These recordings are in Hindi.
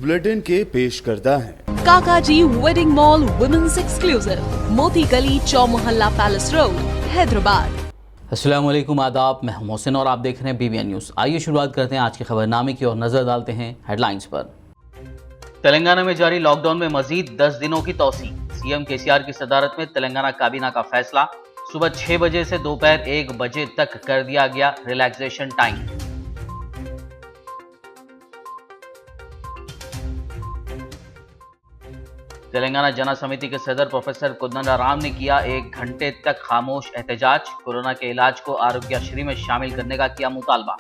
बुलेटिन के पेश करता है काकाजी वेडिंग मॉल वुमेन्स एक्सक्लूसिव, मोती गली, चौमोहल्ला पैलेस रोड, हैदराबाद। अस्सलाम वालेकुम, आदाब। मैं हूं मोहसिन और आप देख रहे हैं BBN न्यूज़। आइए शुरुआत करते हैं आज के खबरनामे की और नजर डालते हैं हेडलाइंस पर। तेलंगाना में जारी लॉकडाउन में मजीद 10 दिनों की तौसी। सीएम KCR की सदारत में तेलंगाना काबीना का फैसला। सुबह 6 बजे से दोपहर 1 बजे तक कर दिया गया रिलैक्सेशन टाइम। तेलंगाना जना समिति के सदर प्रोफेसर कोदंडराम ने किया 1 घंटे तक खामोश एहतजाज। कोरोना के इलाज को आरोग्यश्री में शामिल करने का किया मुतालबा।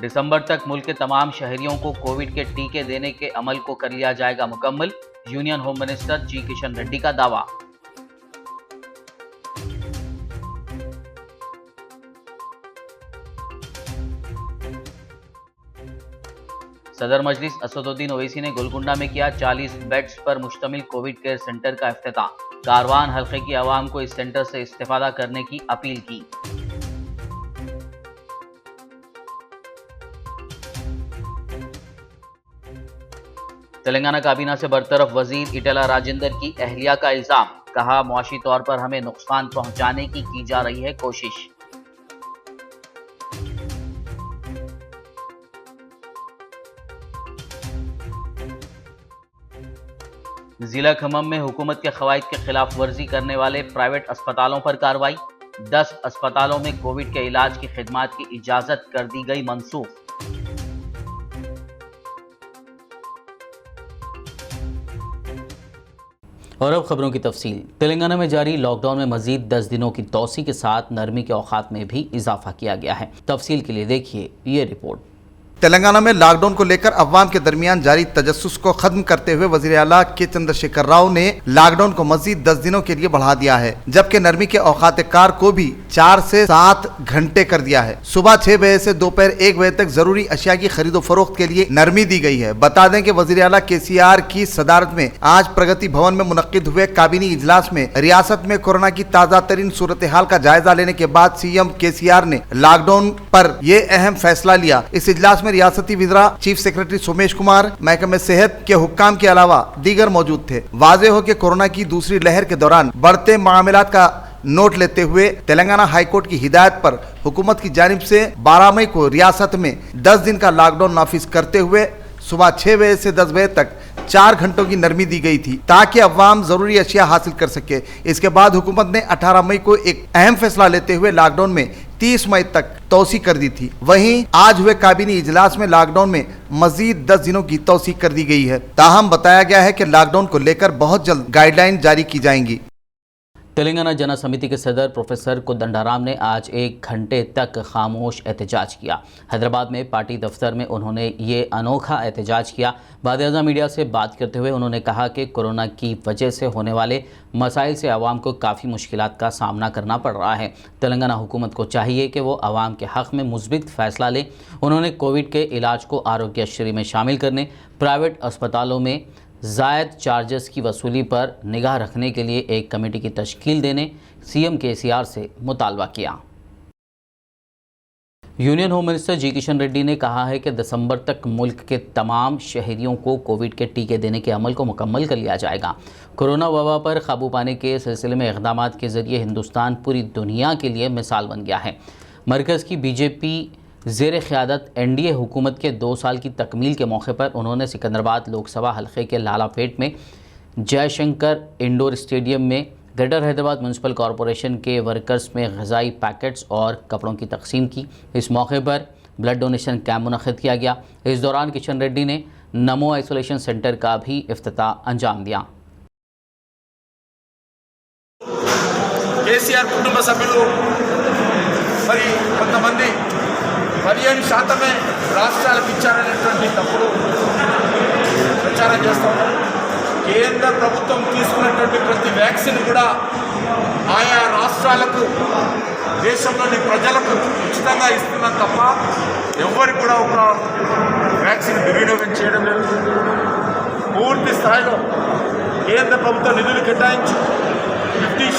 दिसंबर तक मुल्क के तमाम शहरियों को कोविड के टीके देने के अमल को कर लिया जाएगा मुकम्मल। यूनियन होम मिनिस्टर जी किशन रेड्डी का दावा। सदर मजलिस असदुद्दीन ओवैसी ने गोलकुंडा में किया 40 बेड्स पर मुश्तमिल कोविड केयर सेंटर का इफ्तिताह। कारवान हल्के की आवाम को इस सेंटर से इस्तेफादा करने की अपील की। तेलंगाना काबीना से बरतरफ वजीर इटला राजेंद्र की अहलिया का इल्जाम। कहा, मुआशी तौर पर हमें नुकसान पहुंचाने की जा रही है कोशिश। जिला खम्मम में हुकूमत के खवायद के खिलाफ वर्जी करने वाले प्राइवेट अस्पतालों पर कार्रवाई। 10 अस्पतालों में कोविड के इलाज की खिदमात की इजाजत कर दी गई मनसूख। और अब खबरों की तफसील। तेलंगाना में जारी लॉकडाउन में मजीद 10 दिनों की तौसी के साथ नरमी के औकात में भी इजाफा किया गया है। तफसील के लिए देखिए ये रिपोर्ट। तेलंगाना में लॉकडाउन को लेकर अवाम के दरमियान जारी तजस्सुस को खत्म करते हुए वजीर आला के चंद्रशेखर राव ने लॉकडाउन को मजीद 10 दिनों के लिए बढ़ा दिया है, जबकि नरमी के औकात कार को भी 4 से 7 घंटे कर दिया है। सुबह 6 बजे से दोपहर 1 बजे तक जरूरी अशिया की खरीदो फरोख्त के लिए नरमी दी गई है। बता दें कि वजीर आला KCR की सदारत में आज प्रगति भवन में मुनक्किद हुए काबीनी इजलास में रियासत में कोरोना की ताज़ा तरीन सूरत हाल का जायजा लेने के बाद CM KCR ने लॉकडाउन पर यह अहम फैसला लिया। इस इजलास में रियासती विज़रा, चीफ सेक्रेटरी सोमेश कुमार, महकमे सेहत के हुक्काम के अलावा दीगर मौजूद थे। वाज़ेह हो कि कोरोना की दूसरी लहर के दौरान बढ़ते मामलात का नोट लेते हुए तेलंगाना हाईकोर्ट की हिदायत पर हुकूमत की जानिब से 12 मई को रियासत में 10 दिन का लॉकडाउन नाफिज करते हुए सुबह 6 बजे से 10 बजे तक 4 घंटों की नरमी दी गई थी, ताकि अवाम जरूरी अशिया हासिल कर सके। इसके बाद हुकूमत ने 18 मई को एक अहम फैसला लेते हुए लॉकडाउन में 30 मई तक तौसी कर दी थी। वहीं आज हुए काबीनी इजलास में लॉकडाउन में मजीद 10 दिनों की तौसी कर दी गई है। ताहम बताया गया है कि लॉकडाउन को लेकर बहुत जल्द गाइडलाइन जारी की जाएंगी। तेलंगाना जना समिति के सदर प्रोफेसर कोदंडराम ने आज 1 घंटे तक खामोश एहतजाज किया। हैदराबाद में पार्टी दफ्तर में उन्होंने ये अनोखा एहतजाज किया। बाद-ए-आज़म मीडिया से बात करते हुए उन्होंने कहा कि कोरोना की वजह से होने वाले मसाइल से आवाम को काफ़ी मुश्किलात का सामना करना पड़ रहा है। तेलंगाना हुकूमत को चाहिए कि वो आवाम के हक़ में मुस्बित फ़ैसला ले। उन्होंने कोविड के इलाज को आरोग्यश्री में शामिल करने, प्राइवेट अस्पतालों में ज़ायद चार्जेस की वसूली पर निगाह रखने के लिए एक कमेटी की तश्कील देने CM KCR से मुतालबा किया। यूनियन होम मिनिस्टर जी किशन रेड्डी ने कहा है कि दिसंबर तक मुल्क के तमाम शहरियों को कोविड के टीके देने के अमल को मुकम्मल कर लिया जाएगा। कोरोना वबा पर काबू पाने के सिलसिले में इक़दामात के ज़रिए हिंदुस्तान पूरी दुनिया के लिए मिसाल बन गया है। मरकज़ की BJP ज़ेर क़यादत NDA हुकूमत के 2 साल की तकमील के मौके पर उन्होंने सिकंदराबाद लोकसभा हल्के के लालापेट में जयशंकर इंडोर स्टेडियम में ग्रेटर हैदराबाद म्यूनसिपल कॉरपोरेशन के वर्कर्स में ग़िज़ाई पैकेट्स और कपड़ों की तकसीम की। इस मौके पर ब्लड डोनेशन कैंप मुनक़्क़िद किया गया। इस दौरान किशन रेड्डी ने नमो आइसोलेशन सेंटर का भी इफ्तिताह अंजाम दिया। KCR కుటుంబ సభ్యులు మరి కొంతమంది 15% రాష్ట్రాలకు ఇచ్చారనేటువంటి తప్పుడు ప్రచారం చేస్తూ ఉన్నారు. కేంద్ర ప్రభుత్వం తీసుకున్నటువంటి ప్రతి వ్యాక్సిన్ కూడా ఆయా రాష్ట్రాలకు, దేశంలోని ప్రజలకు ఉచితంగా ఇస్తున్నాం తప్ప ఎవరికి కూడా ఒక వ్యాక్సిన్ దుర్వినియోగం చేయడం లేదు. పూర్తి స్థాయిలో కేంద్ర ప్రభుత్వం నిధులు కేటాయించి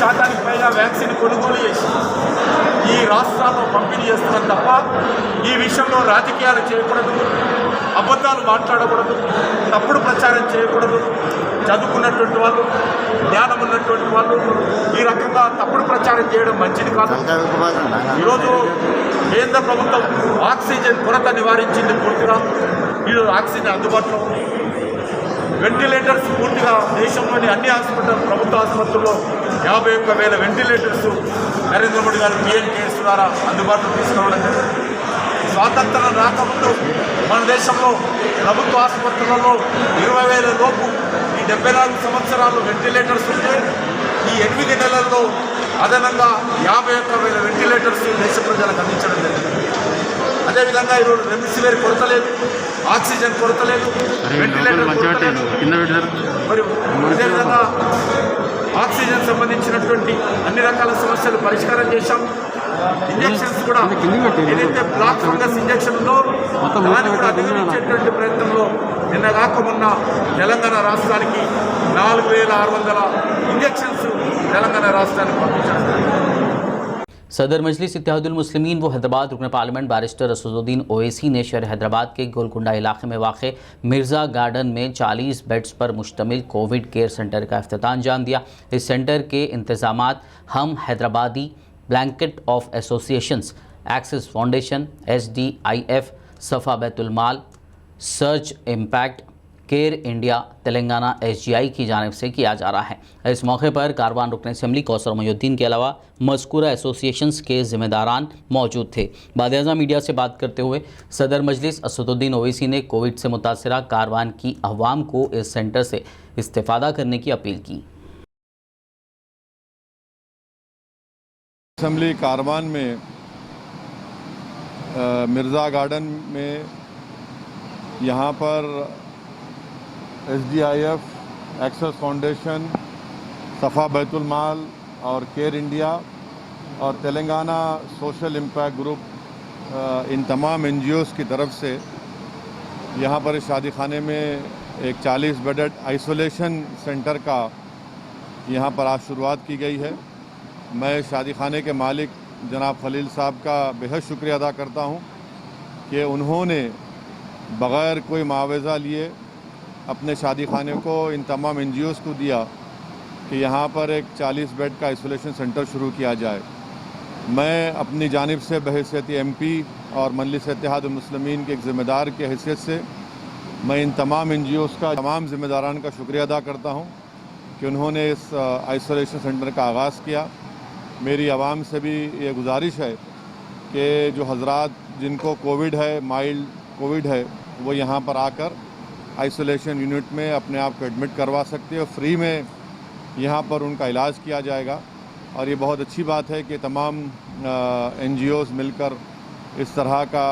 శాతానికి పైగా వ్యాక్సిన్ కొనుగోలు చేసి ఈ రాష్ట్రాల్లో పంపిణీ చేస్తున్నాం తప్ప ఈ విషయంలో రాజకీయాలు చేయకూడదు, అబద్ధాలు మాట్లాడకూడదు, తప్పుడు ప్రచారం చేయకూడదు. చదువుకున్నటువంటి వాళ్ళు, జ్ఞానం ఉన్నటువంటి వాళ్ళు ఈ రకంగా తప్పుడు ప్రచారం చేయడం మంచిది కాదు. ఈరోజు కేంద్ర ప్రభుత్వం ఆక్సిజన్ కొరత నివారించింది పూర్తిగా. ఈరోజు ఆక్సిజన్ అందుబాటులో ఉంది. వెంటిలేటర్స్ పూర్తిగా దేశంలోని అన్ని ప్రభుత్వ ఆసుపత్రుల్లో 51,000 వెంటిలేటర్స్ నరేంద్ర మోడీ గారు PNKS ద్వారా అందుబాటులో తీసుకురావడం జరిగింది. స్వాతంత్రం రాకముందు మన దేశంలో ప్రభుత్వ ఆసుపత్రులలో 20,000 లోపు ఈ 74 సంవత్సరాలు వెంటిలేటర్స్ ఉంటే ఈ 8 నెలల్లో అదనంగా 51,000 వెంటిలేటర్స్ దేశ ప్రజలకు అందించడం జరిగింది. అదేవిధంగా ఈరోజు రెమ్డెసివిర్ కొరత లేదు, ఆక్సిజన్ కొరత లేదు, వెంటిలేటర్ కొరత లేదు. మరి అదేవిధంగా ఆక్సిజన్ సంబంధించినటువంటి అన్ని రకాల సమస్యలు పరిష్కారం చేశాం. ఇంజెక్షన్స్ కూడా ఏదైతే బ్లాక్ ఫంగస్ ఇంజెక్షన్ ఉందో దాన్ని కూడా అధిగమించేటువంటి ప్రయత్నంలో నిన్న కాక మొన్న తెలంగాణ రాష్ట్రానికి 4,600 ఇంజెక్షన్స్ తెలంగాణ రాష్ట్రానికి పంపించడం జరిగింది. सदर मजलिस इत्तेहादुल मुस्लिमीन व हैदराबाद रुकन पार्लियामेंट बैरिस्टर असदुद्दीन ओवैसी ने शहर हैदराबाद के गोलकुंडा इलाके में वाक़ मिर्ज़ा गार्डन में 40 बेड्स पर मुश्तमिल कोविड केयर सेंटर का इफ्तिताह अंजाम दिया। इस सेंटर के इंतज़ामात हम Hyderabadi blanket of associations, axis foundation, SDIF, Safa Baitul Maal, search impact, care India, Telangana SGI की जानिब से किया जा रहा है। इस मौके पर कारवान रुकन असम्बली कौसर मोहिउद्दीन के अलावा मज़कूरा एसोसिएशंस के ज़िम्मेदारान मौजूद थे। बाद-ए-आज़म मीडिया से बात करते हुए सदर मजलिस असदुद्दीन ओवैसी ने कोविड से मुतासरा कारवान की अवाम को इस सेंटर से इस्तेफ़ादा करने की अपील की। असम्बली कारवान में मिर्ज़ा गार्डन में यहाँ पर SDIF, एक्सिस फाउंडेशन, सफ़ा बैतुल माल और केयर इंडिया और तेलंगाना सोशल इम्पैक्ट ग्रुप, इन तमाम NGOs की तरफ से यहाँ पर इस शादी खाने में एक 40 बेडेड आइसोलेशन सेंटर का यहाँ पर आज शुरुआत की गई है। मैं शादी खाने के मालिक जनाब खलील साहब का बेहद शुक्रिया अदा करता हूँ कि उन्होंने बग़ैर कोई मुआवज़ा लिए अपने शादी खाने को इन तमाम NGOs को दिया कि यहाँ पर एक 40 बेड का आइसोलेशन सेंटर शुरू किया जाए। मैं अपनी जानिब से बहैसियत MP और मजलिस इत्तेहादुल मुस्लिमीन के एक ज़िम्मेदार की हैसियत से मैं इन तमाम NGOs का, तमाम ज़िम्मेदारान का शुक्रिया अदा करता हूँ कि उन्होंने इस आइसोलेशन सेंटर का आगाज़ किया। मेरी आवाम से भी ये गुजारिश है कि जो हजरात जिनको कोविड है, माइल्ड कोविड है, वो यहाँ पर आकर आइसोलेशन यूनिट में अपने आप को एडमिट करवा सकते हैं। फ्री में यहाँ पर उनका इलाज किया जाएगा और ये बहुत अच्छी बात है कि तमाम NGOs मिलकर इस तरह का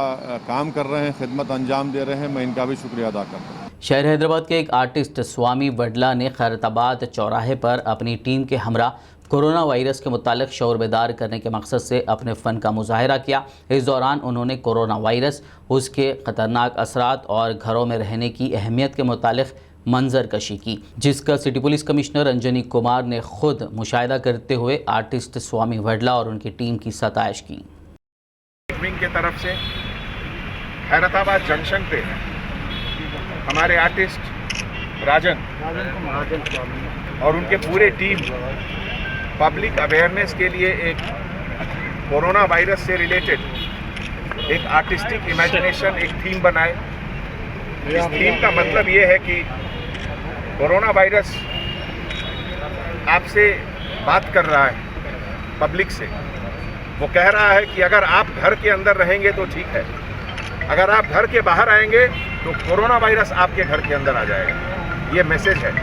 काम कर रहे हैं, खिदमत अंजाम दे रहे हैं। मैं इनका भी शुक्रिया अदा करता हूँ। शहर हैदराबाद के एक आर्टिस्ट स्वामी वडला ने खैरताबाद चौराहे पर अपनी टीम के हमरा कोरोना वायरस के मुतालिक शऊर बेदार करने के मकसद से अपने फ़न का मुजाहरा किया। इस दौरान उन्होंने कोरोना वायरस, उसके ख़तरनाक असरात और घरों में रहने की अहमियत के मुतालिक मंजर कशी की, जिसका city police commissioner Anjani Kumar ने खुद मुशाहिदा करते हुए आर्टिस्ट स्वामी वडला और उनकी टीम की सताइश की। विंग की तरफ से खैरताबाद जंक्शन पे हमारे आर्टिस्ट राजन और उनके पूरे टीम पब्लिक अवेयरनेस के लिए एक कोरोना वायरस से रिलेटेड एक आर्टिस्टिक इमेजिनेशन, एक थीम बनाए। इस थीम का मतलब ये है कि कोरोना वायरस आपसे बात कर रहा है, पब्लिक से। वो कह रहा है कि अगर आप घर के अंदर रहेंगे तो ठीक है, अगर आप घर के बाहर आएंगे तो कोरोना वायरस आपके घर के अंदर आ जाएगा। ये मैसेज है।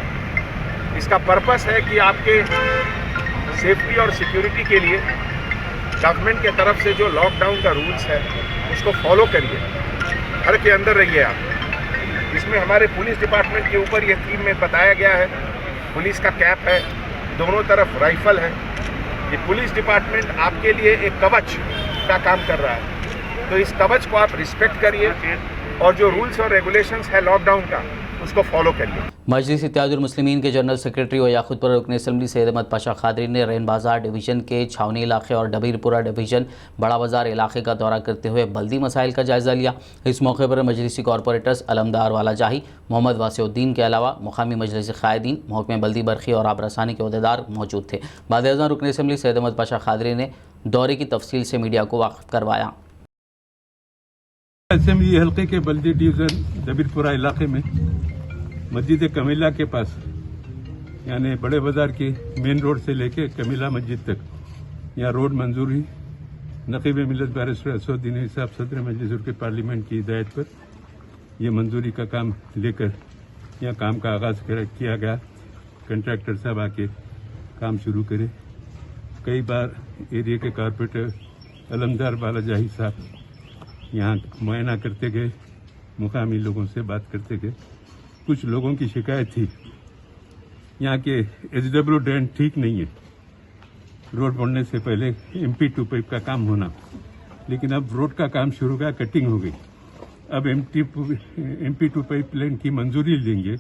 इसका पर्पस है कि आपके सेफ्टी और सिक्योरिटी के लिए गवर्नमेंट के तरफ से जो लॉकडाउन का रूल्स है उसको फॉलो करिए, घर के अंदर रहिए आप। इसमें हमारे पुलिस डिपार्टमेंट के ऊपर ये थीम में बताया गया है। पुलिस का कैप है, दोनों तरफ राइफल है। ये पुलिस डिपार्टमेंट आपके लिए एक कवच का काम कर रहा है, तो इस कवच को आप रिस्पेक्ट करिए और जो रूल्स और रेगुलेशंस है लॉकडाउन का उसको फॉलो करिए। मजलिस इत्तेहादुल मुस्लिमीन के जनरल सेक्रेटरी और याकुतपुरा रुकन असम्बली सैयद अहमद पाशा खादरी ने रैन बाजार डिवीज़न के छावनी इलाके और डबीरपुरा डिवीज़न बड़ा बाजार इलाके का दौरा करते हुए बल्दी मसाइल का जायज़ा लिया। इस मौके पर मजलिसी कॉरपोरेटर्स अलमदार वाला जाही, मोहम्मद वासिउद्दीन के अलावा मुकामी मजलिस क़ायदीन, महकमे बल्दी बरखी और आबरसानी के अहदेदार मौजूद थे। बाद-ए-अज़ान रुकन असम्बली सैयद अहमद पाशा खादरी ने दौरे की तफसील से मीडिया को वाकिफ़ करवाया। असेंबली हल्के के बल्दी डिवीज़न दबीरपुरा इलाके में मस्जिद कमीला के पास यानी बड़े बाज़ार की मेन रोड से लेके कमीला मस्जिद तक यहाँ रोड मंजूरी नकीब मिलत बैरिस्टर असदुद्दीन साहब सदर मजलिस के पार्लियामेंट की हिदायत पर यह मंजूरी का काम लेकर यहाँ काम का आगाज़ किया गया। कंट्रैक्टर साहब आके काम शुरू करे। कई बार एरिया के कारपोरेटर अलमदार बालाजाही साहब यहाँ मुआयना करते गए, मुकामी लोगों से बात करते गए। कुछ लोगों की शिकायत थी यहाँ के SW ड्रेन ठीक नहीं है, रोड बनने से पहले MP2 पाइप का काम होना, लेकिन अब रोड का काम शुरू हुआ, कटिंग हो गई। अब MP2 पाइप लाइन की मंजूरी लेंगे,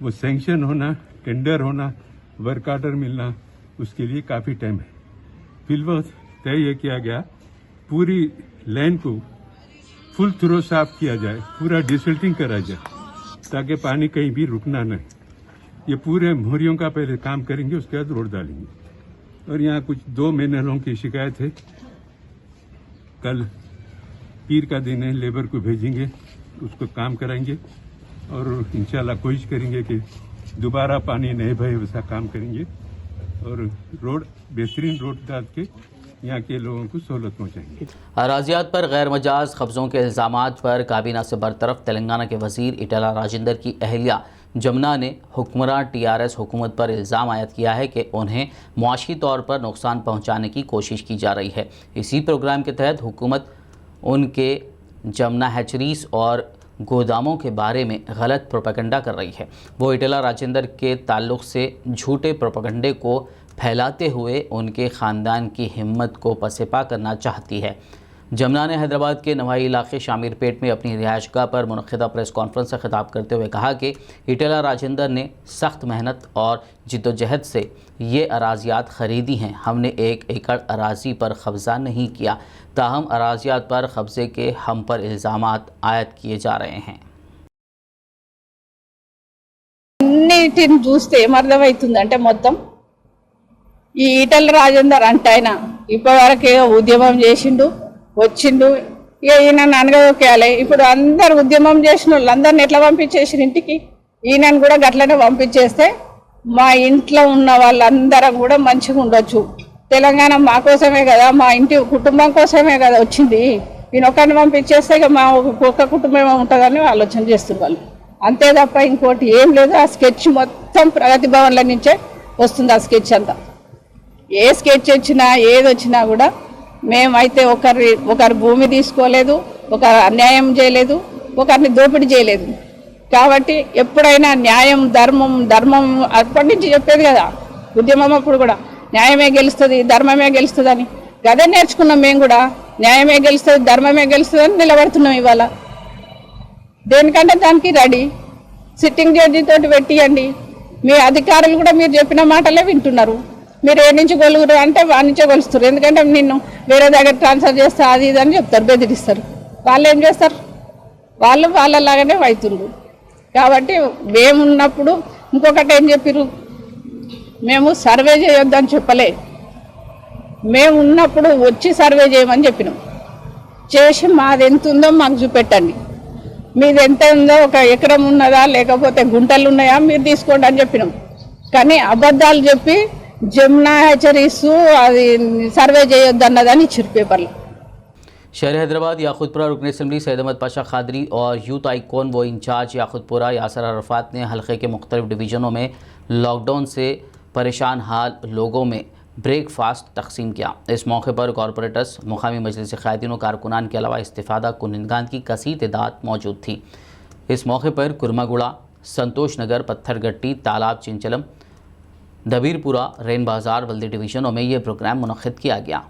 वो सैंक्शन होना, टेंडर होना, वर्क ऑर्डर मिलना, उसके लिए काफ़ी टाइम है। फिलहाल तय यह किया गया पूरी लाइन को फुल थ्रो साफ किया जाए, पूरा डिसल्टिंग करा जाए ताकि पानी कहीं भी रुकना नहीं। ये पूरे मोहरियों का पहले काम करेंगे, उसके बाद रोड डालेंगे। और यहाँ कुछ 2 महीनों की शिकायत है, कल पीर का दिन है, लेबर को भेजेंगे, उसको काम कराएंगे और इंशाल्लाह कोशिश करेंगे कि दोबारा पानी नहीं भरे वैसा काम करेंगे और रोड बेहतरीन रोड डाल के यहाँ के लोगों को सहूलत पहुँचाएंगे। अराजियात पर गैर मजाज कब्ज़ों के इल्ज़ामात पर काबीना से बरतरफ तेलंगाना के वज़ीर ईटेला राजेंद्र की अहलिया जमुना ने हुक्मरान TRS हुकूमत पर इल्ज़ाम आयद किया है कि उन्हें मुआशी तौर पर नुकसान पहुँचाने की कोशिश की जा रही है। इसी प्रोग्राम के तहत हुकूमत उनके जमुना हैचरीज और गोदामों के बारे में गलत प्रोपेगेंडा कर रही है। वो ईटेला राजेंद्र के ताल्लुक़ से झूठे प्रोपेगेंडे को फैलाते हुए उनके ख़ानदान की हिम्मत को पसेपा करना चाहती है। जमुना ने हैदराबाद के नवाई इलाके शामीरपेट में अपनी रिहायशगाह पर मुनक़िदा प्रेस कॉन्फ्रेंस से खिताब करते हुए कहा कि ईटेला राजेंद्र ने सख्त मेहनत और जिद्दोजहद से ये अराजियात ख़रीदी हैं। हमने 1 एकड़ अराजी पर कब्ज़ा नहीं किया, ताहम अराजियात पर कब्ज़े के हम पर इल्ज़ामात आयद किए जा रहे हैं। అన్నిటిని చూస్తే ఏమర్థమవుతుందంటే మొత్తం ఈ ఈటల రాజేందర్ అంటే ఆయన ఇప్పటివరకు ఉద్యమం చేసిండు, వచ్చిండు, ఇక ఈయనను అనగదొక్కేయాలి. ఇప్పుడు అందరు ఉద్యమం చేసిన వాళ్ళందరిని ఎట్లా పంపించేసి ఇంటికి, ఈయనను కూడా గట్లనే పంపించేస్తే మా ఇంట్లో ఉన్న వాళ్ళందరం కూడా మంచిగా ఉండొచ్చు. తెలంగాణ మా కోసమే కదా, మా ఇంటి కుటుంబం కోసమే కదా వచ్చింది. ఈయన ఒక్కరిని పంపించేస్తే ఇక మా ఒక్క కుటుంబం ఉంటుందని ఆలోచన చేస్తున్నారు. అంతే తప్ప ఇంకోటి ఏం లేదు. ఆ స్కెచ్ మొత్తం ప్రగతి భవన్ల నుంచే వస్తుంది. ఆ స్కెచ్ అంతా ఏ స్కెచ్ వచ్చినా ఏది వచ్చినా కూడా మేమైతే ఒకరి భూమి తీసుకోలేదు, ఒకరు అన్యాయం చేయలేదు, ఒకరిని దోపిడీ చేయలేదు. కాబట్టి ఎప్పుడైనా న్యాయం ధర్మం అప్పటి నుంచి చెప్పేది కదా ఉద్యమం అప్పుడు కూడా న్యాయమే గెలుస్తుంది, ధర్మమే గెలుస్తుంది అని. గదే నేర్చుకున్నాం మేము కూడా. న్యాయమే గెలుస్తుంది, ధర్మమే గెలుస్తుంది అని నిలబడుతున్నాం. ఇవాళ దేనికంటే దానికి రెడీ. సిట్టింగ్ జడ్జి తోటి పెట్టియండి. మీ అధికారులు కూడా మీరు చెప్పిన మాటలే వింటున్నారు. మీరు ఏ నుంచి కొలుగురు అంటే వాడి నుంచే కొలుస్తారు. ఎందుకంటే నిన్ను వేరే దగ్గర ట్రాన్స్ఫర్ చేస్తా అది ఇది అని చెప్తారు, బెదిరిస్తారు. వాళ్ళు ఏం చేస్తారు, వాళ్ళు వాళ్ళలాగానే అవుతుండ్రు. కాబట్టి మేమున్నప్పుడు ఇంకొకటి ఏం చెప్పారు, మేము సర్వే చేయొద్దని చెప్పలే, మేము ఉన్నప్పుడు వచ్చి సర్వే చేయమని చెప్పినాం. చేసి మాది ఎంత ఉందో మాకు చూపెట్టండి, మీది ఎంత ఉందో, ఒక ఎకరం ఉన్నదా లేకపోతే గుంటలు ఉన్నాయా మీరు తీసుకోండి అని చెప్పినాం. కానీ అబద్ధాలు చెప్పి జమునా హ్యాచరీస్ అది సర్వే చేయొద్దన్నదని ఇచ్చారు పేపర్లో. शहर हैदराबाद याकुतपुरा रुकन असम्बली सैयद अहमद पाशा खादरी और यूथ आइकॉन वो इंचार्ज याकुतपुरा यासर अरफात ने हल्के के मुख्तलिफ डिवीज़नों में लॉकडाउन से परेशान हाल लोगों में ब्रेकफास्ट तकसीम किया। इस मौके पर कॉरपोरेटर्स, मुकामी मजलिस क़ायदीन और कारकुनान के अलावा इस्तिफ़ादा कुनिंदगान की कसीर तादाद मौजूद थी। इस मौके पर कुरमागुड़ा, संतोष नगर, पत्थरगट्टी, तालाब चिंचलम, दबीरपुरा, रैन बाज़ार बल्दी डिवीज़नों में ये प्रोग्राम मुनक़्क़िद किया गया।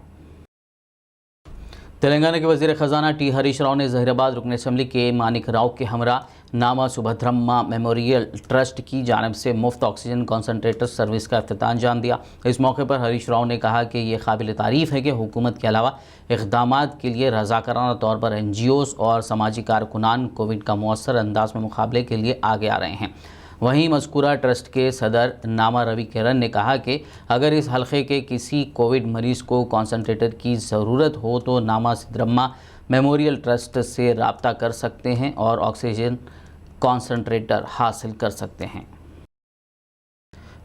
तेलंगाना के वज़ीर ख़जाना T हरीश राव ने ज़हीराबाद रुकन असम्बली के मानिक राव के हमरा नामा सुभद्रम्मा मेमोरियल ट्रस्ट की जानिब से मुफ्त ऑक्सीजन कॉन्सनट्रेटर सर्विस का इफ्तिताह अंजाम दिया। इस मौके पर हरीश राव ने कहा कि ये काबिल तारीफ़ है कि हुकूमत के अलावा इक़दामात के लिए रज़ाकाराना तौर पर NGOs और समाजी कारकुनान कोविड का मौसर अंदाज में मुकाबले के लिए आगे आ रहे हैं। वहीं मज़कूरा ट्रस्ट के सदर नामा रवि किरण ने कहा कि अगर इस हल्के के किसी कोविड मरीज़ को कॉन्सनट्रेटर की ज़रूरत हो तो नामा सिद्धरम्मा मेमोरियल ट्रस्ट से रब्ता कर सकते हैं और ऑक्सीजन कॉन्सनट्रेटर हासिल कर सकते हैं।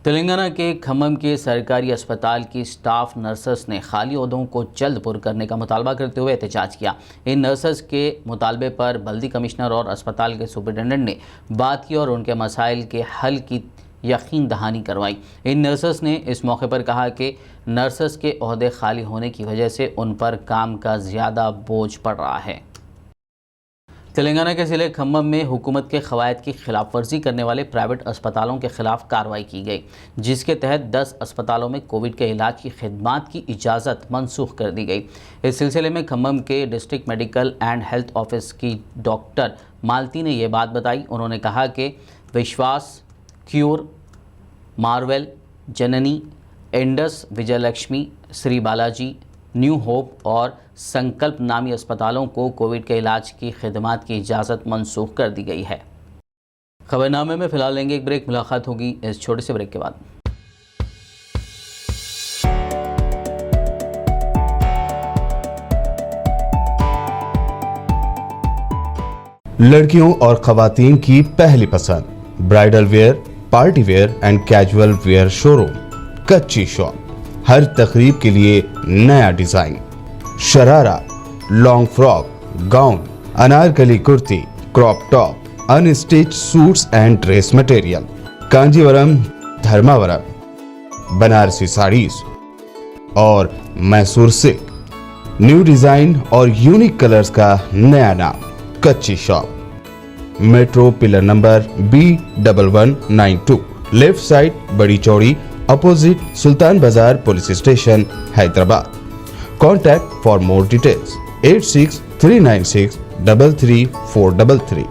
तेलंगाना के खम्मम के सरकारी अस्पताल की स्टाफ नर्सेस ने खाली ओहदों को जल्द पुर करने का मुतालबा करते हुए एहतजाज किया। इन नर्सेस के मुतालबे पर बल्दी कमिश्नर और अस्पताल के सुपरिटेंडेंट ने बात की और उनके मसाइल के हल की यकीन दहानी करवाई। इन नर्सेस ने इस मौके पर कहा कि नर्सेस के ओहदे खाली होने की वजह से उन पर काम का ज़्यादा बोझ पड़ रहा है। तेलंगाना के ज़िले खम्मम में हुकूमत के क़वायद की खिलाफ वर्जी करने वाले प्राइवेट अस्पतालों के ख़िलाफ़ कार्रवाई की गई, जिसके तहत 10 अस्पतालों में कोविड के इलाज की खिदमात की इजाज़त मनसूख कर दी गई। इस सिलसिले में खम्मम के district medical and health office की डॉक्टर मालती ने यह बात बताई। उन्होंने कहा कि Vishwas, cure, marvel, Janani, Indus, Vijayalakshmi, Shri Balaji, new hope और संकल्प नामी अस्पतालों को कोविड के इलाज की खिदमात की इजाज़त मनसूख कर दी गई है। खबरनामे में फ़िलहाल लेंगे एक ब्रेक, मुलाकात होगी इस छोटे से ब्रेक के बाद। लड़कियों और ख़वातीन की पहली पसंद, bridal wear, party wear and casual wear showroom, Kachchi shop. हर तकरीब के लिए नया design, sharara, long frock, gown, Anarkali kurti, crop top, unstitch suits and dress material, Kanjeevaram, Dharmavaram, Banarasi saris और मैसूर सिल्क। न्यू डिजाइन और यूनिक कलर्स का नया नाम, Kachchi shop. Metro pillar number B1192, left side, Badi Chowdi, opposite Sultan Bazaar police station, Hyderabad. Contact for more details 86 396 33433।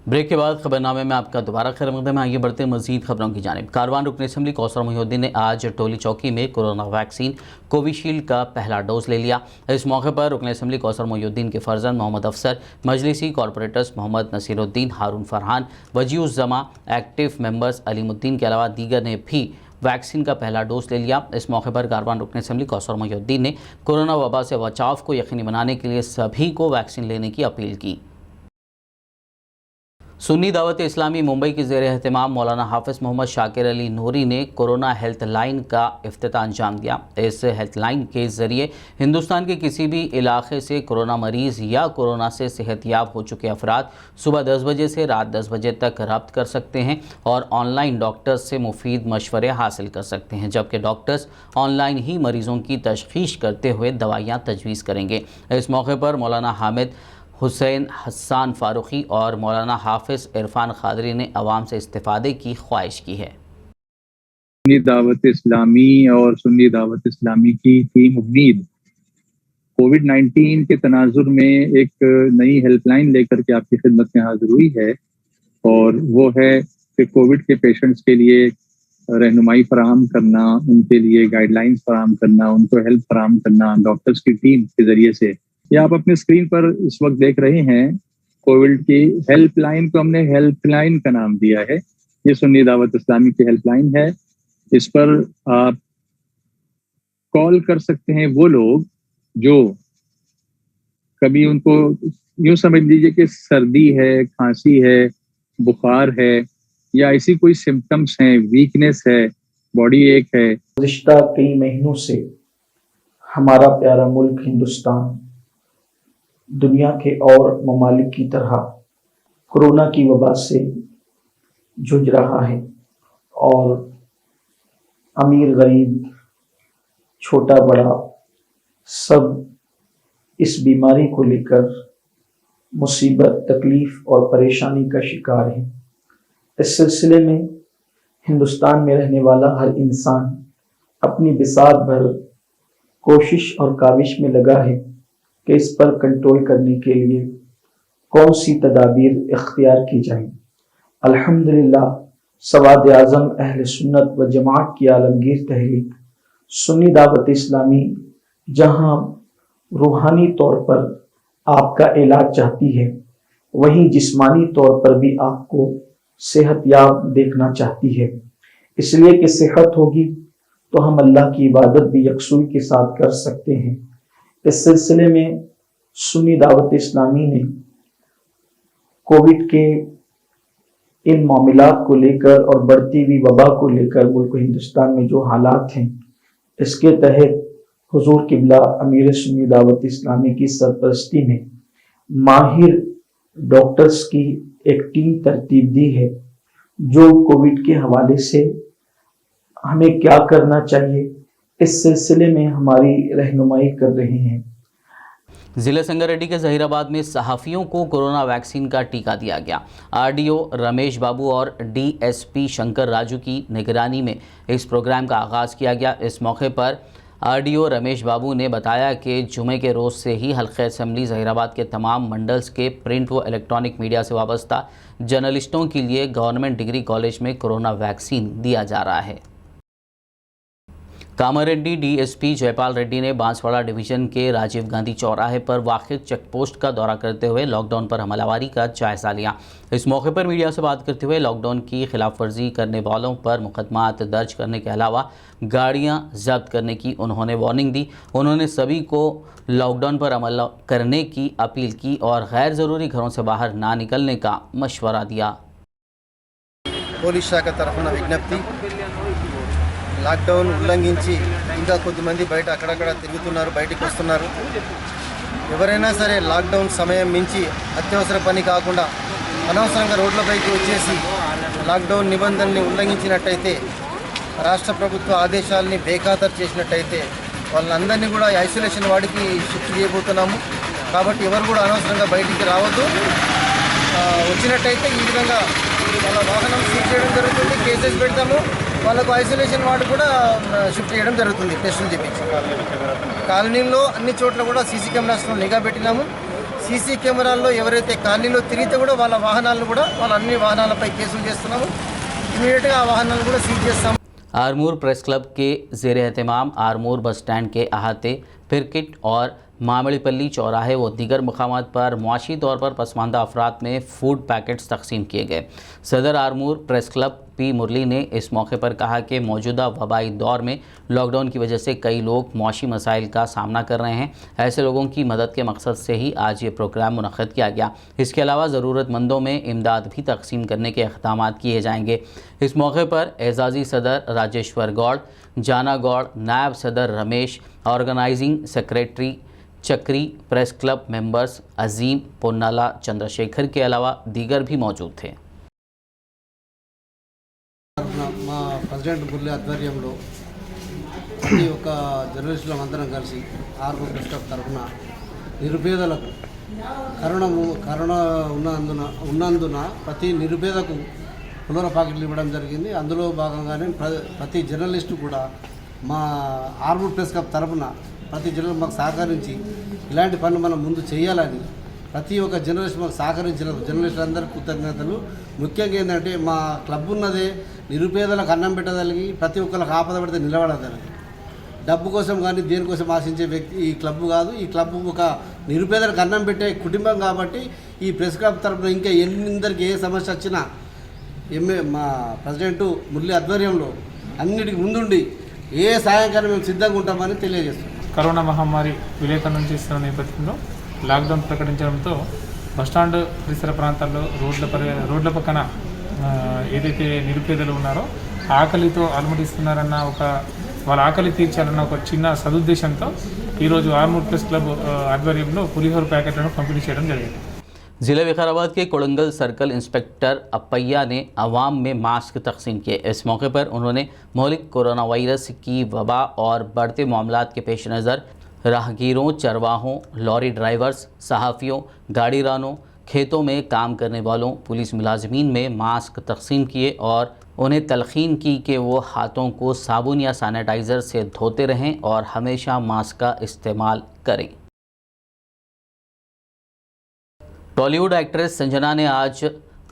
Break के बाद खबरनामे में आपका दोबारा खैर मकदम है। आइए बढ़ते हैं मजीद खबरों की जानिब। कारवान रुकन असम्बली कौसर मोहिउद्दीन ने आज टोली चौकी में कोरोना वैक्सीन कोविशील्ड का पहला डोज ले लिया। इस मौके पर रुकन असम्बली कौसर मोहिउद्दीन के फर्जंद मोहम्मद अफसर, मजलिसी कॉरपोरेटर्स मोहम्मद नसीरुद्दीन, हारून फरहान, वजीउज़्ज़मा, एक्टिव मेंबर्स अलीमुद्दीन के अलावा दीगर ने भी वैक्सीन का पहला डोज ले लिया। इस मौके पर कारवान रुकन असम्बली कौसर मोहिउद्दीन ने कोरोना वबा से बचाव को यकीनी बनाने के लिए सभी को वैक्सीन लेने की अपील की। सुन्नी दावत इस्लामी मुंबई के ज़ेर एहतमाम मौलाना हाफिज़ मोहम्मद शाकिर अली नूरी ने कोरोना हेल्थ लाइन का इफ्तिताह अंजाम दिया। इस हेल्थ लाइन के ज़रिए हिंदुस्तान के किसी भी इलाके से कोरोना मरीज़ या कोरोना से सेहतयाब हो चुके अफराद सुबह 10 बजे से रात 10 बजे तक रब्त कर सकते हैं और ऑनलाइन डॉक्टर्स से मुफीद मशवरे हासिल कर सकते हैं, जबकि डॉक्टर्स ऑनलाइन ही मरीज़ों की तशख़ीस करते हुए दवाइयाँ तजवीज़ करेंगे। इस मौके पर मौलाना हामिद हुसैन हसन फारूकी और मौलाना हाफिज़ इरफान खादरी ने अवाम से इस्तिफ़ादे की ख्वाहिश की है। सुन्नी दावत इस्लामी और सुन्नी दावत इस्लामी की टीम उम्मीद कोविड-19 के तनाजुर में एक नई हेल्पलाइन लेकर के आपकी खिदमत में हाजिर हुई है, और वो है कि कोविड के पेशेंट्स के लिए रहनुमाई फराहम करना, उनके लिए गाइडलाइंस फराहम करना, उनको हेल्प फराहम करना डॉक्टर्स की टीम के ज़रिए से। ये आप अपने स्क्रीन पर इस वक्त देख रहे हैं कोविड की हेल्पलाइन को हमने हेल्पलाइन का नाम दिया है। ये सुन्नी दावत इस्लामी की हेल्पलाइन है। इस पर आप कॉल कर सकते हैं वो लोग जो कभी उनको यूं समझ लीजिए कि सर्दी है, खांसी है, बुखार है या ऐसी कोई सिम्टम्स हैं, वीकनेस है, बॉडी एक है। गुज़िश्ता कई महीनों से हमारा प्यारा मुल्क हिंदुस्तान दुनिया के और ममालिक की तरह कोरोना की वबा से जूझ रहा है, और अमीर गरीब छोटा बड़ा सब इस बीमारी को लेकर मुसीबत तकलीफ और परेशानी का शिकार है। इस सिलसिले में हिंदुस्तान में रहने वाला हर इंसान अपनी बिसात भर कोशिश और काविश में लगा है कि इस पर कंट्रोल करने के लिए कौन सी तदाबीर इख्तियार की जाए। अल्हम्दुलिल्लाह सवाद आज़म अहले सुन्नत व जमात की आलमगीर तहरीक सुन्नी दावत इस्लामी जहां रूहानी तौर पर आपका इलाज चाहती है, वहीं जिस्मानी तौर पर भी आपको सेहतयाब देखना चाहती है। इसलिए कि सेहत होगी तो हम अल्लाह की इबादत भी यकसुई के साथ कर सकते हैं। इस सिलसिले में सुन्नी दावत इस्लामी ने कोविड के इन मामलात को लेकर और बढ़ती हुई वबा को लेकर मुल्क हिंदुस्तान में जो हालात हैं, इसके तहत हुजूर किबला अमीर सुन्नी दावत इस्लामी की सरपरस्ती में माहिर डॉक्टर्स की एक टीम तरतीब दी है, जो कोविड के हवाले से हमें क्या करना चाहिए इस सिलसिले में हमारी रहनुमाई कर रहे हैं। जिले संगारेड्डी के जहीराबाद में सहाफ़ियों को कोरोना वैक्सीन का टीका दिया गया। आरडीओ रमेश बाबू और डीएसपी शंकर राजू की निगरानी में इस प्रोग्राम का आगाज़ किया गया। इस मौके पर आरडीओ रमेश बाबू ने बताया कि जुमे के रोज़ से ही हल्क़े असम्बली जहीराबाद के तमाम मंडल्स के प्रिंट व इलेक्ट्रॉनिक मीडिया से वाबस्ता जर्नलिस्टों के लिए गवर्नमेंट डिग्री कॉलेज में कोरोना वैक्सीन दिया जा रहा है। कामारेड्डी डीएसपी जयपाल रेड्डी ने बांसवाड़ा डिवीज़न के राजीव गांधी चौराहे पर वाक़िअ चेकपोस्ट का दौरा करते हुए लॉकडाउन पर हमलावरी का जायज़ा लिया। इस मौके पर मीडिया से बात करते हुए लॉकडाउन की खिलाफ वर्जी करने वालों पर मुकदमात दर्ज करने के अलावा गाड़ियां जब्त करने की उन्होंने वार्निंग दी। उन्होंने सभी को लॉकडाउन पर अमल करने की अपील की और गैर ज़रूरी घरों से बाहर ना निकलने का मशवरा दिया। పోలీస్ శాఖ తరఫున విజ్ఞప్తి, లాక్డౌన్ ఉల్లంఘించి ఇంకా కొద్దిమంది బయట అక్కడక్కడ తిరుగుతున్నారు, బయటికి వస్తున్నారు. ఎవరైనా సరే లాక్డౌన్ సమయం మించి అత్యవసర పని కాకుండా అనవసరంగా రోడ్లపైకి వచ్చేసి లాక్డౌన్ నిబంధనల్ని ఉల్లంఘించినట్టయితే, రాష్ట్ర ప్రభుత్వ ఆదేశాలని బేఖాతరు చేసినట్టయితే వాళ్ళందరినీ కూడా ఐసోలేషన్ వార్డుకి షిఫ్ట్ చేయబోతున్నాము. కాబట్టి ఎవరు కూడా అనవసరంగా బయటికి రావద్దు. వచ్చినట్టయితే ఈ విధంగా వాళ్ళ వాహనం సీజ్ చేయడం జరుగుతుంది, కేసెస్ పెడతాము. వాళ్ళకు ఐసోలేషన్ వార్డు కూడా షిఫ్ట్ చేయడం జరుగుతుంది టెస్టులు చేయించి. కాలనీలో అన్ని చోట్ల కూడా సీసీ కెమెరాస్లో నిఘా పెట్టినాము. సీసీ కెమెరాల్లో ఎవరైతే కాలనీలో తిరిగితే కూడా వాళ్ళ వాహనాలను కూడా వాళ్ళ అన్ని వాహనాలపై కేసులు చేస్తున్నాము. ఇమీడియట్గా ఆ వాహనాలను కూడా సీజ్ చేస్తాము. आरमूर प्रेस क्लब के ज़ेर एहतमाम आरमूर बस स्टैंड के अहाते पिरकिट और मामड़ीपल्ली चौराहे व दीगर मुकामात पर मुआशी तौर पर पसमानदा अफराद में फ़ूड पैकेट्स तकसीम किए गए। सदर आरमूर प्रेस क्लब पी मुरली ने इस मौके पर कहा कि मौजूदा वबाई दौर में लॉकडाउन की वजह से कई लोग मुआशी मसाइल का सामना कर रहे हैं। ऐसे लोगों की मदद के मकसद से ही आज ये प्रोग्राम मुनक़्क़िद किया गया। इसके अलावा ज़रूरतमंदों में इमदाद भी तकसीम करने के इक़दाम किए जाएंगे। इस मौके पर एजाज़ी सदर राजेश्वर गौड़, जाना गौड़, नायब सदर रमेश, ऑर्गेनाइजिंग सेक्रेटरी चक्री, प्रेस क्लब मेंबर्स अजीम, पोन्नाला, चंद्रशेखर के अलावा दीगर भी मौजूद थे। మా ప్రెసిడెంట్ మురళి ఆధ్వర్యంలో ప్రతి ఒక్క జర్నలిస్టులం అందరం కలిసి ఆర్మూర్ ప్రెస్ క్లబ్ తరఫున నిరుపేదలకు కరోనా ఉన్నందున ప్రతి నిరుపేదకు పునర ప్యాకెట్లు ఇవ్వడం జరిగింది. అందులో భాగంగానే ప్రతి జర్నలిస్టు కూడా మా ఆర్మూర్ ప్రెస్ క్లబ్ తరఫున ప్రతి జర్నలిస్ట్ మాకు సహకరించి ఇలాంటి పనులు మనం ముందు చేయాలని ప్రతి ఒక్క జర్నలిస్ట్ మాకు సహకరించిన జర్నలిస్టులందరికీ కృతజ్ఞతలు. ముఖ్యంగా ఏంటంటే మా క్లబ్ ఉన్నదే నిరుపేదలకు అన్నం పెట్టగలిగి ప్రతి ఒక్కరికి ఆపద పడితే నిలబడగలిగి, డబ్బు కోసం కానీ దేనికోసం ఆశించే వ్యక్తి ఈ క్లబ్ కాదు. ఈ క్లబ్ ఒక నిరుపేదలకు అన్నం పెట్టే కుటుంబం కాబట్టి ఈ ప్రెస్ క్లబ్ తరఫున ఇంకా ఎందరికి ఏ సమస్య వచ్చినా మా ప్రెసిడెంట్ మురళి ఆధ్వర్యంలో అన్నిటికీ ముందుండి ఏ సాయంకాలం మేము సిద్ధంగా ఉంటామని తెలియజేస్తున్నాం. కరోనా మహమ్మారి విలేకరులను చేస్తున్న నేపథ్యంలో లాక్డౌన్ ప్రకటించడంతో బస్టాండ్ పరిసర ప్రాంతాల్లో రోడ్ల పక్కన ఏదైతే నిరుపేదలు ఉన్నారో ఆకలితో అలమటిస్తున్నారన్న వాళ్ళ ఆకలి తీర్చాలన్న ఒక చిన్న సదుద్దేశంతో ఈరోజు ఆర్మూర్ ప్రెస్ క్లబ్ ఆధ్వర్యంలో పులిహోర ప్యాకెట్లను పంపిణీ చేయడం జరిగింది. जिले विकाराबाद के कोड़ंगल सर्कल इंस्पेक्टर अपैया ने आवाम में मास्क तकसीम किए। इस मौके पर उन्होंने मौलिक कोरोना वायरस की वबा और बढ़ते मामलात के पेश नज़र राहगीरों, चरवाहों, लॉरी ड्राइवर्स, सहाफ़ियों, गाड़ी रानों, खेतों में काम करने वालों, पुलिस मुलाजमीन में मास्क तकसीम किए और उन्हें तलखीन की कि वो हाथों को साबुन या सैनिटाइज़र से धोते रहें और हमेशा मास्क का इस्तेमाल करें। टॉलीवुड एक्ट्रेस संजना ने आज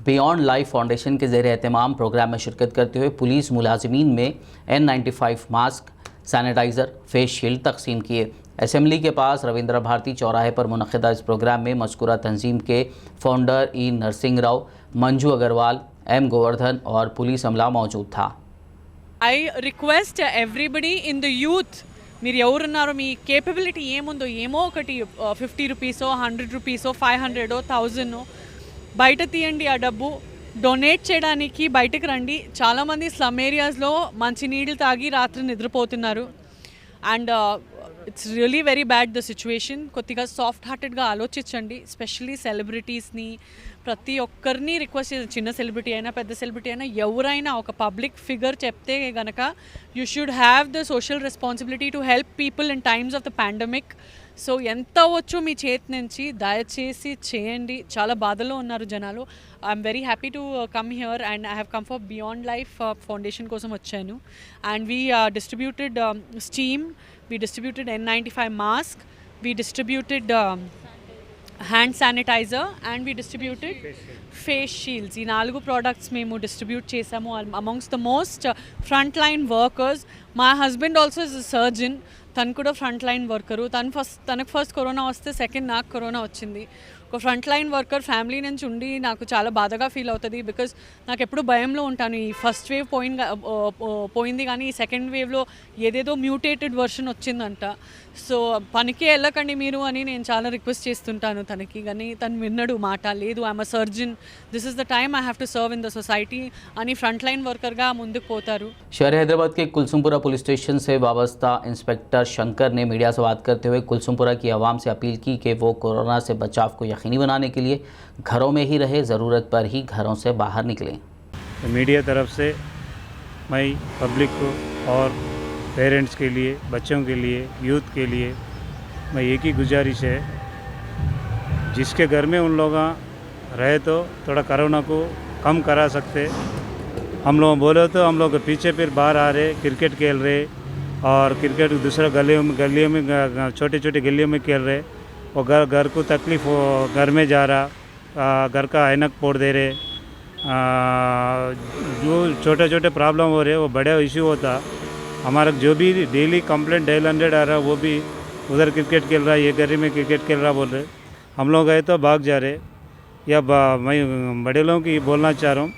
बियॉन्ड लाइफ फाउंडेशन के ज़ेर एहतमाम प्रोग्राम में शिरकत करते हुए पुलिस मुलाजमीन में N95 mask, sanitiser, face shield तकसीम किए। असेंबली के पास रविंद्र भारती चौराहे पर मुनक़िदा इस प्रोग्राम में मज़कूरा तंजीम के फाउंडर ई नरसिंह राव, मंजू अग्रवाल, M गोवर्धन और पुलिस अमला मौजूद था। I request everybody in the youth, మీరు ఎవరున్నారో మీ కేపబిలిటీ ఏముందో ఏమో ఒకటి 50 రూపీసో 100 రూపీసో 500 1000 బయట తీయండి, ఆ డబ్బు డొనేట్ చేయడానికి బయటకు రండి. చాలామంది స్లమ్ ఏరియాస్లో మంచినీళ్ళు తాగి రాత్రి నిద్రపోతున్నారు. And it's really very bad the situation. కొద్దిగా సాఫ్ట్ హార్టెడ్గా ఆలోచించండి. స్పెషల్లీ సెలబ్రిటీస్ని ప్రతి ఒక్కరిని రిక్వెస్ట్ చేసి, చిన్న సెలబ్రిటీ అయినా పెద్ద సెలబ్రిటీ అయినా ఎవరైనా ఒక పబ్లిక్ ఫిగర్ చెప్తే గనక you should have the social responsibility to help people in times of the pandemic. So ఎంత వచ్చో మీ చేతి నుంచి దయచేసి చేయండి. చాలా బాధలో ఉన్నారు జనాలు. I'm very happy to come here and I have come for beyond life foundation కోసం వచ్చాను. And we distributed steam, we distributed N95 mask, we distributed hand sanitizer and we distributed face shields. ఈ 4 products మేము distribute చేసాము amongst the most frontline workers. My husband also is a surgeon. తను కూడా ఫ్రంట్ లైన్ వర్కరు. తనకు ఫస్ట్ కరోనా వస్తే సెకండ్ నాకు కరోనా వచ్చింది. ఒక ఫ్రంట్ లైన్ వర్కర్ ఫ్యామిలీ నుంచి ఉండి నాకు చాలా బాధగా ఫీల్ అవుతుంది. బికాజ్ నాకు ఎప్పుడు భయంలో ఉంటాను. ఈ ఫస్ట్ వేవ్ పోయింది కానీ ఈ సెకండ్ వేవ్లో ఏదేదో మ్యూటేటెడ్ వర్షన్ వచ్చిందంట. సో పనికి వెళ్ళకండి మీరు అని నేను చాలా రిక్వెస్ట్ చేస్తుంటాను తనకి. కానీ తను విన్నడు మాట. లేదు, I'm a surgeon, this is the time I have to serve in the society అని ఫ్రంట్ లైన్ వర్కర్గా ముందుకు పోతారు. शहर हैदराबाद के कुलसुमपुरा पुलिस स्टेशन से वाबस्ता इंस्पेक्टर शंकर ने मीडिया से बात करते हुए कुलसुमपुरा की आवाम से अपील की कि वो कोरोना से बचाव को यकीनी बनाने के लिए घरों में ही रहे, ज़रूरत पर ही घरों से बाहर निकलें। मीडिया तरफ से मैं पब्लिक को और पेरेंट्स के लिए, बच्चों के लिए, यूथ के लिए मैं एक ही गुजारिश है, जिसके घर में उन लोग रहे तो थोड़ा कोरोना को कम करा सकते। हम लोग बोले तो हम लोग पीछे फिर बाहर आ रहे, क्रिकेट खेल रहे और क्रिकेट दूसरा गलियों में छोटे छोटे गलियों में खेल रहे। और घर को तकलीफ़ हो, घर में जा रहा, घर का ऐनक फोड़ दे रहे, जो छोटे छोटे प्रॉब्लम हो रहे वो बड़े इशू होता। हमारा जो भी डेली कंप्लेंट डायल 100 आ रहा, वो भी उधर क्रिकेट खेल रहा, ये गली में क्रिकेट खेल रहा बोल रहे। हम लोग गए तो भाग जा रहे। या मैं बड़े लोगों की बोलना चाह रहा हूँ,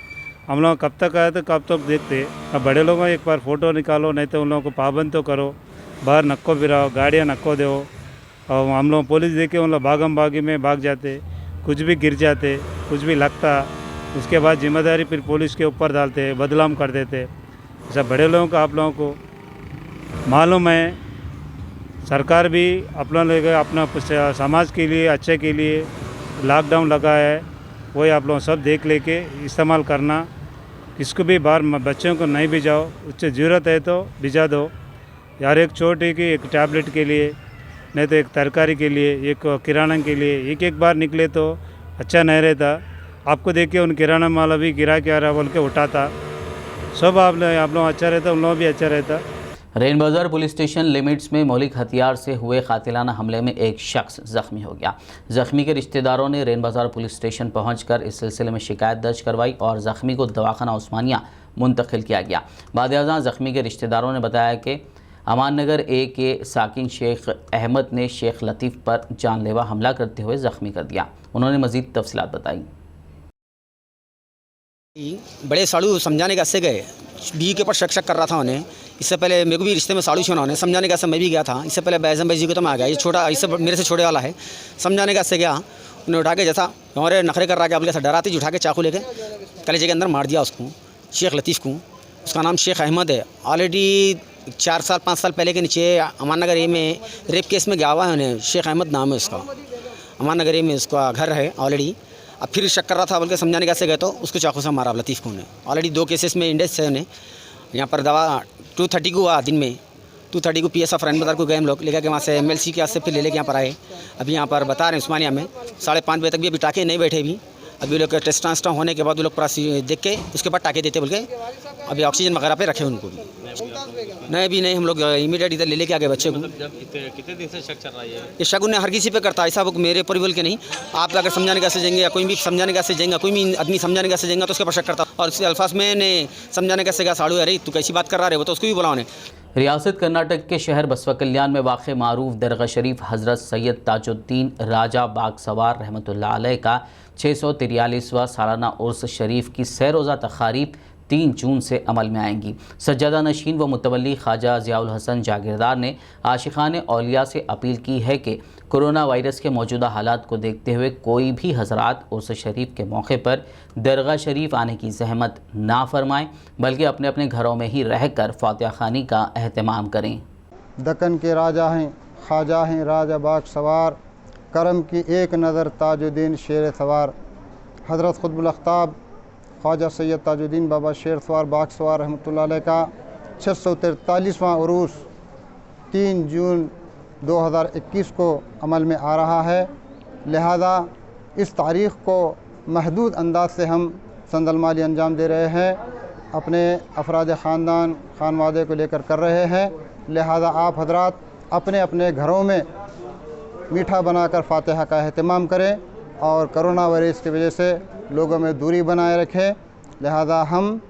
हम लोग कब तक आए तो कब तक देखते। अब बड़े लोगों एक बार फ़ोटो निकालो, नहीं तो उन लोगों को पाबंद तो करो, बाहर नक्को फिराओ, गाड़ियाँ नक्को दो। और हम लोग पुलिस देखे उन लोग भागम भागी में भाग जाते, कुछ भी गिर जाते, कुछ भी लगता, उसके बाद जिम्मेदारी फिर पुलिस के ऊपर डालते, बदनाम कर देते। ऐसा बड़े लोगों को आप लोगों को मालूम है। सरकार भी अपना समाज के लिए, अच्छे के लिए लॉकडाउन लगा है, वही आप लोग सब देख लेके इस्तेमाल करना। इसको भी बाहर बच्चों को नहीं भिजाओ, उससे ज़रूरत है तो भिजा दो यार। एक छोटी की एक टैबलेट के लिए, नहीं तो एक तरकारी के लिए, एक किराना के लिए एक बार निकले तो अच्छा नहीं रहता। आपको देख के उन किराना वाला भी गिरा के आ रहा बोल के उठाता। सब आप लोग अच्छा रहता, उन लोग भी अच्छा रहता। रेन बाजार पुलिस स्टेशन लिमिट्स में मौलिक हथियार से हुए कातिलाना हमले में एक शख्स जख्मी हो गया। जख्मी के रिश्तेदारों ने रेन बाजार पुलिस स्टेशन पहुंचकर इस सिलसिले में शिकायत दर्ज करवाई और जख्मी को दवाखाना उस्मानिया मुंतकिल किया गया। बाद-ए-अज़ां जख्मी के रिश्तेदारों ने बताया कि अमान नगर ए के साकिन शेख अहमद ने शेख लतीफ़ पर जानलेवा हमला करते हुए ज़ख्मी कर दिया। उन्होंने मज़ीद तफसीलात बताई। बड़े साड़ू समझाने के ऐसे गए, बीवी के ऊपर शक कर रहा था उन्हें। इससे पहले मेरे को भी रिश्ते में साड़ू छुना उन्हें समझाने का ऐसे मैं भी गया था। इससे पहले बैजम भाई जी को तो मैं आ गया, ये छोटा इससे मेरे से छोटे वाला है। समझाने का ऐसे गया, उन्हें उठा के जैसा हमारे नखरे कर रहा है, अपने डराती उठा के चाकू लेके कलेजे के अंदर मार दिया उसको, शेख लतीफ़ को। उसका नाम शेख अहमद है। ऑलरेडी 4 साल 5 साल पहले के नीचे अमान नगर ए में रेप केस में गया हुआ है उन्हें। शेख अहमद नाम है उसका। अमान नगर ए में उसका घर है ऑलरेडी। अब फिर शक कर रहा था, बल्कि समझाने कैसे गए तो उसको चाकू से मारा लतीफ़ को ने। ऑलरेडी 2 केसेस में इंडेस है उन्हें। यहाँ पर दवा 2:30 को हुआ दिन में, 2:30 को PSF रैन बाज़ार को गए हम लोग, लेकर के वहाँ से MLC के से फिर ले लेके यहाँ पर आए। अभी यहाँ पर बता रहे हैं उस्मानिया में 5:30 बजे तक भी अभी टाँके नहीं बैठे। भी अभी लोग टेस्ट ट्रांसटा होने के बाद वो लोग पूरा देख के उसके बाद टाँके देते बोल के अभी ऑक्सीजन वगैरह पे रखे उनको भी। नहीं भी नहीं, हम लोग इमीडिएट इधर ले लेके आ गए बच्चे को। कितने दिन से शक चल रहा है ये शक उन्हें हर किसी पे करता है, ऐसा वो मेरे ऊपर बोल के नहीं। आप अगर समझाने कैसे जाएंगे या कोई भी समझाने कैसे जाएगा, कोई भी आदमी समझाने कैसे जाएगा तो उसके पर शक करता। और इसके अल्फाज में ने समझाने कैसे गया साड़ू, अरे तू कैसी बात कर रहा है, वो तो उसको भी बोला उन्हें। रियासत कर्नाटक के शहर बसवा कल्याण में वाक़ मारूफ दरगाह शरीफ हज़रत सैयद ताजुद्दीन राजा बाग सवार रहमतुल्लाह अलैह का 643वां सालाना उर्स शरीफ की सह रोज़ा तक़ारीब 3 जून से अमल में आएंगी। सज्जादा नशीन व मुतवल्ली ख्वाजा ज़ियाउल हसन जागीरदार ने आशिक़ान औलिया से अपील की है कि कोरोना वायरस के मौजूदा हालात को देखते हुए कोई भी हज़रात उर्स शरीफ के मौके पर दरगाह शरीफ आने की ज़हमत ना फरमाएँ, बल्कि अपने अपने घरों में ही रहकर फातिहा ख़ानी का अहतमाम करें। दक्कन के राजा हैं, ख्वाजा हैं राजा बाग सवार, करम की एक नज़र ताजुद्दीन शेर सवार, हज़रत खुतबुल अख्ताब ख्वाजा सैयद ताजुद्दीन बाबा शेर सवार बाग सवार रहमतुल्लाह अलैह का 643वां उरूस 3 जून 2021 को अमल में आ रहा है। लिहाजा इस तारीख़ को महदूद अंदाज से हम संदलमाली अंजाम दे रहे हैं, अपने अफराद ख़ानदान खानवादे को लेकर कर रहे हैं। लिहाजा आप हजरात अपने अपने घरों में मीठा बनाकर फातिहा का अहतमाम करें और कोरोना वायरस की वजह से लोगों में दूरी बनाए रखें। लिहाजा हम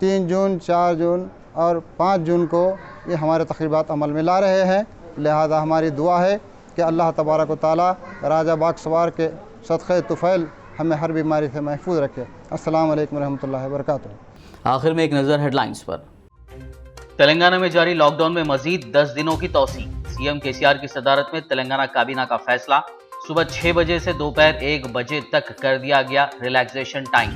3 जून, 4 जून और 5 जून को ये हमारे तक़रीबात अमल में ला रहे हैं। लिहाजा हमारी दुआ है कि अल्लाह तबारक व तआला राजा बाग सवार के सदक़े तुफ़ैल हमें हर बीमारी से महफूज रखे। अस्सलाम वालेकुम रहमतुल्लाहि व बरकातुहू। आखिर में एक नज़र हेडलाइंस पर। तेलंगाना में जारी लॉकडाउन में मजीद 10 दिनों की तौसी। सीएम KCR की सदारत में तेलंगाना काबीना का फैसला। सुबह 6 बजे से दोपहर 1 बजे तक कर दिया गया रिलैक्सेशन टाइम।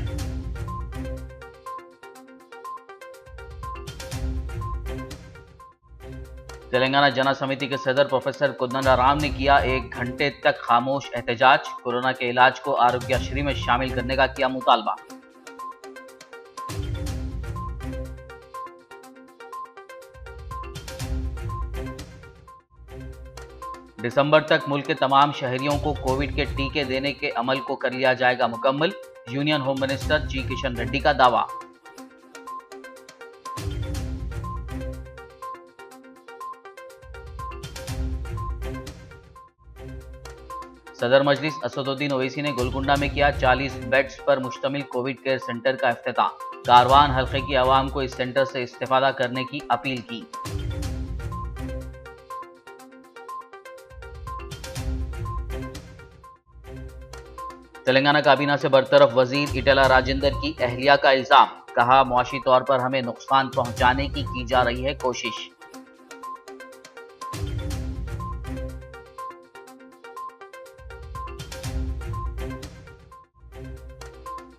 तेलंगाना जना समिति के सदर प्रोफेसर कोदंडराम ने किया 1 घंटे तक खामोश एहतजाज। कोरोना के इलाज को आरोग्यश्री में शामिल करने का किया मुतालबा। दिसंबर तक मुल्क के तमाम शहरियों को कोविड के टीके देने के अमल को कर लिया जाएगा मुकम्मल। यूनियन होम मिनिस्टर जी किशन रेड्डी का दावा। सदर मजलिस असदुद्दीन ओवैसी ने गोलकुंडा में किया 40 बेड्स पर मुश्तमिल कोविड केयर सेंटर का इफ्तिताह। कारवान हल्के की आवाम को इस सेंटर से इस्तेफादा करने की अपील की। तेलंगाना काबीना से बरतरफ वजीर इटला राजेंद्र की अहलिया का इल्जाम। कहा, मुआशी तौर पर हमें नुकसान पहुंचाने की जा रही है कोशिश।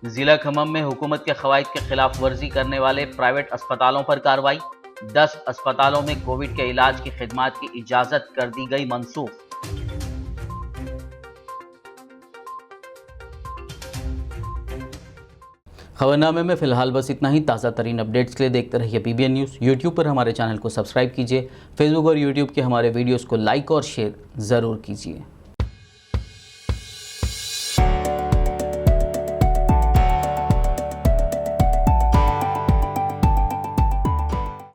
जिला खम्मम में हुकूमत के खवायद के खिलाफ वर्जी करने वाले प्राइवेट अस्पतालों पर कार्रवाई। 10 अस्पतालों में कोविड के इलाज की खिदमात की इजाजत कर दी गई मनसूख। खबरनामे में फिलहाल बस इतना ही। ताज़ा तरीन अपडेट्स के लिए देखते रहिए PBN न्यूज़। यूट्यूब पर हमारे चैनल को सब्सक्राइब कीजिए। फेसबुक और यूट्यूब के हमारे वीडियोज़ को लाइक और शेयर ज़रूर कीजिए।